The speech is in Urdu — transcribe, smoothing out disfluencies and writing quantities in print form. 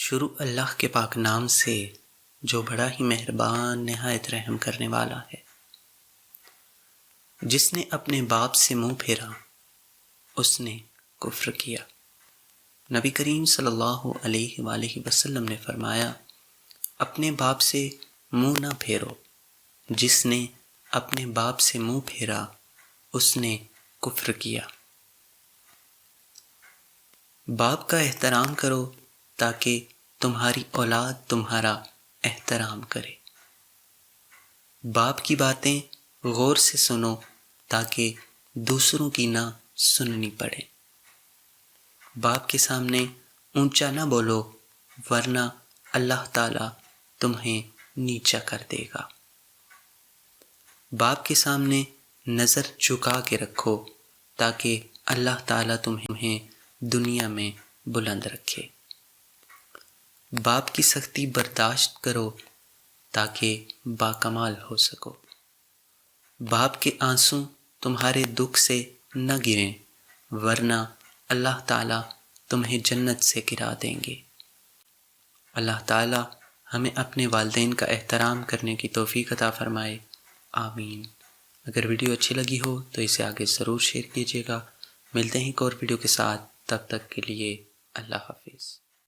شروع اللہ کے پاک نام سے جو بڑا ہی مہربان نہایت رحم کرنے والا ہے۔ جس نے اپنے باپ سے منہ پھیرا اس نے کفر کیا۔ نبی کریم صلی اللہ علیہ وآلہ وسلم نے فرمایا، اپنے باپ سے منہ نہ پھیرو، جس نے اپنے باپ سے منہ پھیرا اس نے کفر کیا۔ باپ کا احترام کرو تاکہ تمہاری اولاد تمہارا احترام کرے۔ باپ کی باتیں غور سے سنو تاکہ دوسروں کی نہ سننی پڑے۔ باپ کے سامنے اونچا نہ بولو ورنہ اللہ تعالیٰ تمہیں نیچا کر دے گا۔ باپ کے سامنے نظر جھکا کے رکھو تاکہ اللہ تعالیٰ تمہیں دنیا میں بلند رکھے۔ باپ کی سختی برداشت کرو تاکہ باکمال ہو سکو۔ باپ کے آنسو تمہارے دکھ سے نہ گریں ورنہ اللہ تعالیٰ تمہیں جنت سے گرا دیں گے۔ اللہ تعالیٰ ہمیں اپنے والدین کا احترام کرنے کی توفیق عطا فرمائے، آمین۔ اگر ویڈیو اچھی لگی ہو تو اسے آگے ضرور شیئر کیجیے گا۔ ملتے ہیں ایک اور ویڈیو کے ساتھ، تب تک کے لیے اللہ حافظ۔